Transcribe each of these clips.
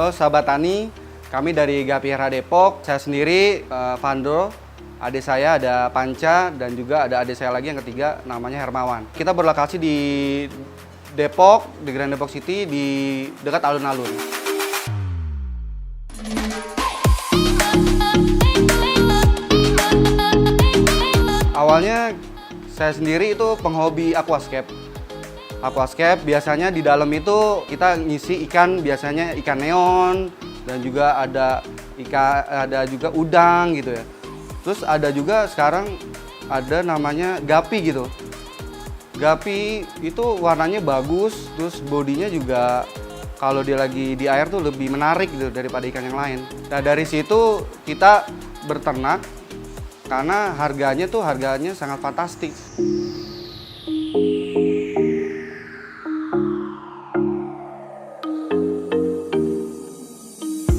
Halo sahabat tani, kami dari Gapira Depok. Saya sendiri Vandro, adik saya ada Panca dan juga ada adik saya lagi yang ketiga namanya Hermawan. Kita berlokasi di Depok, di Grand Depok City di dekat alun-alun. Awalnya saya sendiri itu penghobi aquascape. Aquascape biasanya di dalam itu kita ngisi ikan, biasanya ikan neon dan juga ada juga udang gitu ya. Terus ada juga sekarang ada namanya gapi gitu. Gapi itu warnanya bagus, terus bodinya juga kalau dia lagi di air tuh lebih menarik gitu daripada ikan yang lain. Nah dari situ kita berternak karena harganya sangat fantastis.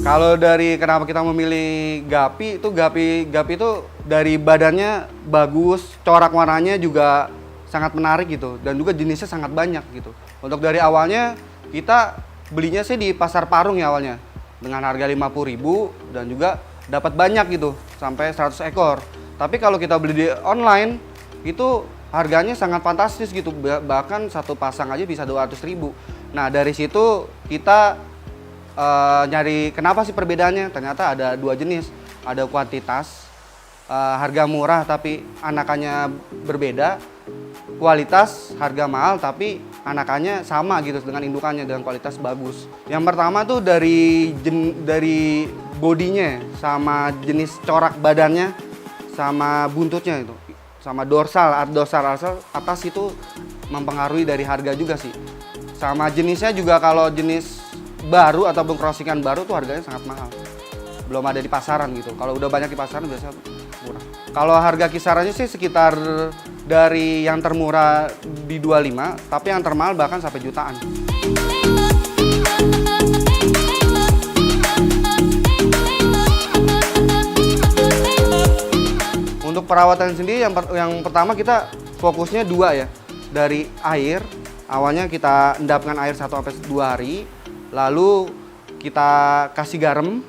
Kalau dari kenapa kita memilih gapi itu dari badannya bagus, corak warnanya juga sangat menarik gitu dan juga jenisnya sangat banyak gitu. Untuk dari awalnya kita belinya sih di Pasar Parung ya awalnya dengan harga 50.000 dan juga dapat banyak gitu sampai 100 ekor. Tapi kalau kita beli di online itu harganya sangat fantastis gitu, bahkan satu pasang aja bisa 200.000. Nah dari situ kita nyari kenapa sih perbedaannya, ternyata ada dua jenis, ada kuantitas, harga murah tapi anakannya berbeda, kualitas harga mahal tapi anakannya sama gitu dengan indukannya dengan kualitas bagus. Yang pertama tuh dari bodinya sama jenis corak badannya sama buntutnya itu, sama dorsal atas itu mempengaruhi dari harga juga sih. Sama jenisnya juga, kalau jenis baru ataupun crossingan baru tuh harganya sangat mahal, belum ada di pasaran gitu. Kalau udah banyak di pasaran biasanya murah. Kalau harga kisarannya sih sekitar dari yang termurah di 25, tapi yang termahal bahkan sampai jutaan. Untuk perawatan sendiri yang pertama kita fokusnya dua ya. Dari air, awalnya kita endapkan air 1-2 hari. Lalu kita kasih garam.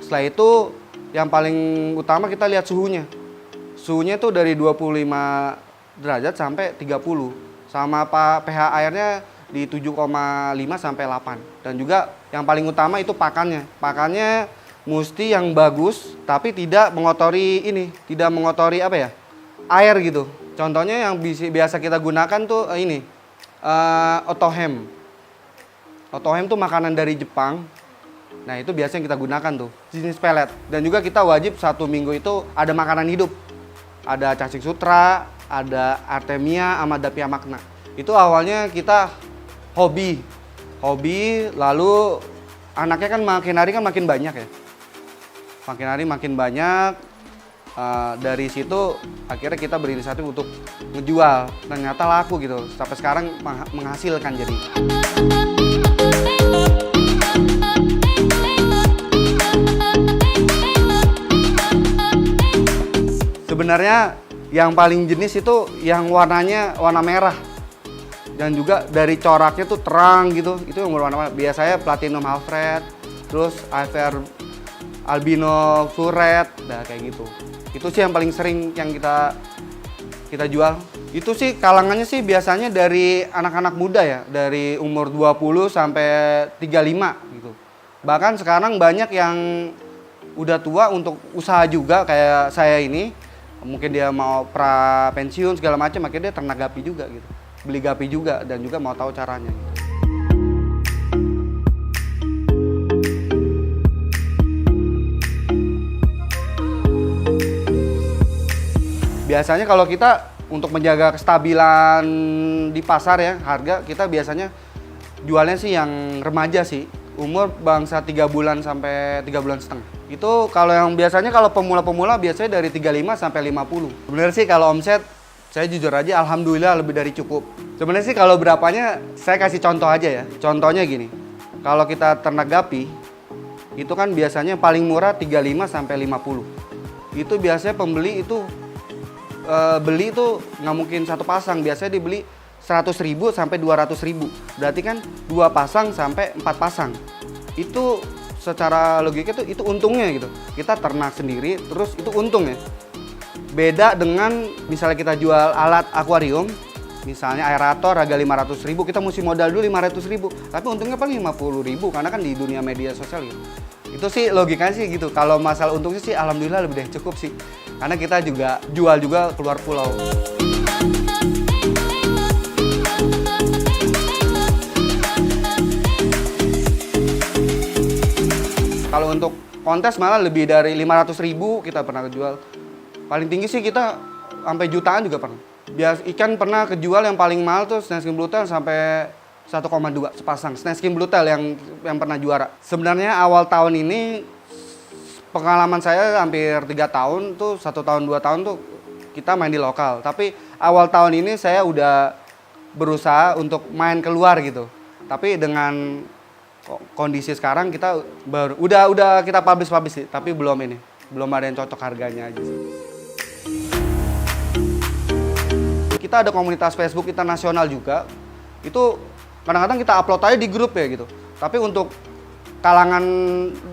Setelah itu yang paling utama kita lihat suhunya. Suhunya itu dari 25 derajat sampai 30. Sama pH airnya di 7,5 sampai 8. Dan juga yang paling utama itu pakannya. Pakannya mesti yang bagus tapi tidak mengotori air gitu. Contohnya yang biasa kita gunakan tuh Otohem. Otohem tuh makanan dari Jepang. Nah itu biasanya kita gunakan tuh, jenis pelet. Dan juga kita wajib 1 minggu itu ada makanan hidup. Ada cacing sutra, ada artemia, sama dapia magna. Itu awalnya kita hobi, lalu anaknya kan makin hari makin banyak ya. Makin hari makin banyak, dari situ akhirnya kita berinisiatif untuk ngejual. Ternyata laku gitu, sampai sekarang menghasilkan jadi. Sebenarnya yang paling jenis itu yang warnanya warna merah dan juga dari coraknya tuh terang gitu, itu yang berwarna merah. Biasanya platinum half red, terus IVR albino full red, nah kayak gitu. Itu sih yang paling sering yang kita jual. Itu sih kalangannya sih biasanya dari anak-anak muda ya, dari umur 20 sampai 35 gitu. Bahkan sekarang banyak yang udah tua untuk usaha juga kayak saya ini. Mungkin dia mau pra pensiun segala macam, akhirnya dia ternak gapi juga gitu. Beli gapi juga dan juga mau tahu caranya gitu. Biasanya kalau kita untuk menjaga kestabilan di pasar ya, harga kita biasanya jualnya sih yang remaja sih. Umur bangsa 3 bulan sampai 3 bulan setengah. Itu kalau yang biasanya kalau pemula-pemula biasanya dari 35 sampai 50. Sebenarnya sih kalau omset saya jujur aja alhamdulillah lebih dari cukup. Sebenarnya sih kalau berapanya saya kasih contoh aja ya. Contohnya gini. Kalau kita ternak gapi itu kan biasanya paling murah 35 sampai 50. Itu biasanya pembeli itu beli itu nggak mungkin satu pasang, biasanya dibeli 100.000 sampai 200.000. Berarti kan 2 pasang sampai 4 pasang. itu secara logika itu untungnya gitu. Kita ternak sendiri, terus itu untung ya. Beda dengan misalnya kita jual alat akuarium, misalnya aerator harga 500.000, kita mesti modal dulu 500.000, tapi untungnya paling 50.000 karena kan di dunia media sosial gitu. Itu sih logikanya sih gitu. Kalau masalah untungnya sih alhamdulillah lebih dari cukup sih. Karena kita juga jual juga keluar pulau. Kalau untuk kontes malah lebih dari 500.000 kita pernah kejual. Paling tinggi sih kita sampai jutaan juga pernah. Bias ikan pernah kejual yang paling mahal tuh snake skin bluetail sampai 1,2 sepasang. Snake skin bluetail yang pernah juara. Sebenarnya awal tahun ini pengalaman saya hampir 3 tahun tuh, 1 tahun 2 tahun tuh kita main di lokal. Tapi awal tahun ini saya udah berusaha untuk main keluar gitu. Tapi dengan kondisi sekarang kita baru udah kita publish sih, tapi belum ada yang cocok harganya aja sih. Kita ada komunitas Facebook internasional juga, itu kadang-kadang kita upload aja di grup ya gitu. Tapi untuk kalangan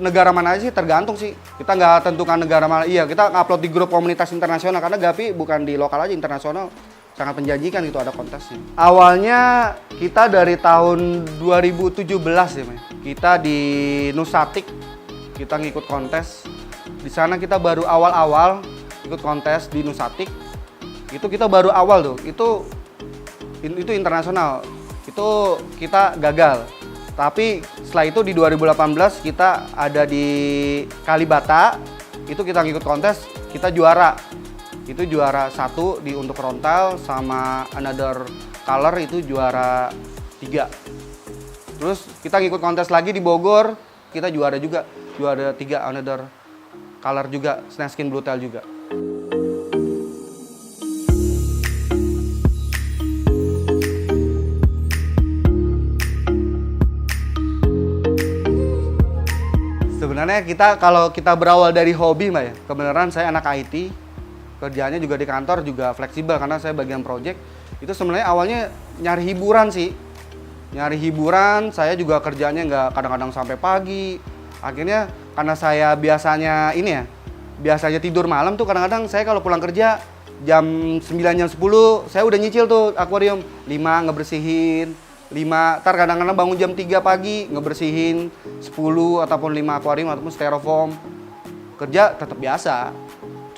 negara mana aja sih tergantung sih. Kita nggak tentukan negara mana. Iya, kita upload di grup komunitas internasional karena Gapi bukan di lokal aja, internasional. Sangat menjanjikan gitu ada kontesnya. Awalnya kita dari tahun 2017 ya, May. Kita di Nusatik, kita ngikut kontes. Di sana kita baru awal-awal ikut kontes di Nusatik. Itu kita baru awal tuh. Itu internasional. Itu kita gagal. Tapi setelah itu di 2018 kita ada di Kalibata. Itu kita ngikut kontes, kita juara. Itu juara 1 untuk rontal, sama another color itu juara 3. Terus kita ngikut kontes lagi di Bogor, kita juara juga, juara 3 another color juga, snake skin bluetail juga. Sebenarnya kalau kita berawal dari hobi, Mbak ya, kebenaran saya anak IT. Kerjanya juga di kantor juga fleksibel karena saya bagian project. Itu sebenarnya awalnya nyari hiburan sih. Nyari hiburan, saya juga kerjanya nggak kadang-kadang sampai pagi. Akhirnya karena saya biasanya biasanya tidur malam tuh kadang-kadang saya kalau pulang kerja jam 9, jam 10, saya udah nyicil tuh akuarium. 5 ngebersihin, 5, ntar kadang-kadang bangun jam 3 pagi ngebersihin 10 ataupun 5 akuarium ataupun styrofoam. Kerja tetap biasa.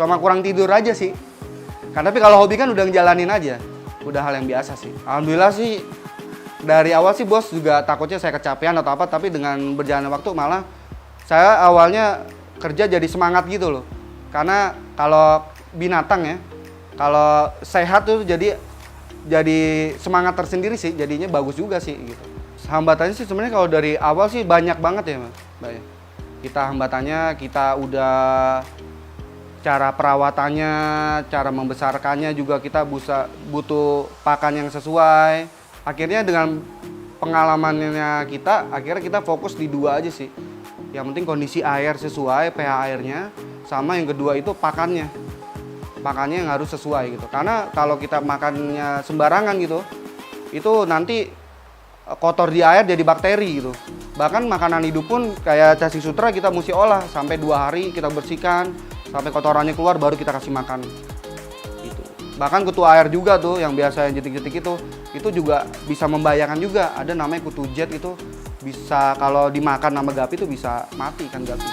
Cuma kurang tidur aja sih. Tapi kalau hobi kan udah ngejalanin aja. Udah hal yang biasa sih. Alhamdulillah sih dari awal sih bos juga takutnya saya kecapean atau apa, tapi dengan berjalannya waktu malah saya awalnya kerja jadi semangat gitu loh. Karena kalau binatang ya, kalau sehat tuh jadi semangat tersendiri sih, jadinya bagus juga sih gitu. Hambatannya sih sebenarnya kalau dari awal sih banyak banget ya, Mbak. Kita hambatannya kita udah cara perawatannya, cara membesarkannya juga kita butuh pakan yang sesuai. Akhirnya dengan pengalamannya akhirnya kita fokus di 2 aja sih. Yang penting kondisi air sesuai, pH airnya, sama yang kedua itu pakannya. Pakannya yang harus sesuai gitu. Karena kalau kita makannya sembarangan gitu, itu nanti kotor di air jadi bakteri gitu. Bahkan makanan hidup pun kayak cacing sutra kita mesti olah sampai 2 hari kita bersihkan. Sampai kotorannya keluar baru kita kasih makan gitu. Bahkan kutu air juga tuh yang biasa yang jetik-jetik itu juga bisa membahayakan juga. Ada namanya kutu jet, itu bisa kalau dimakan sama Gapi itu bisa mati kan Gapi.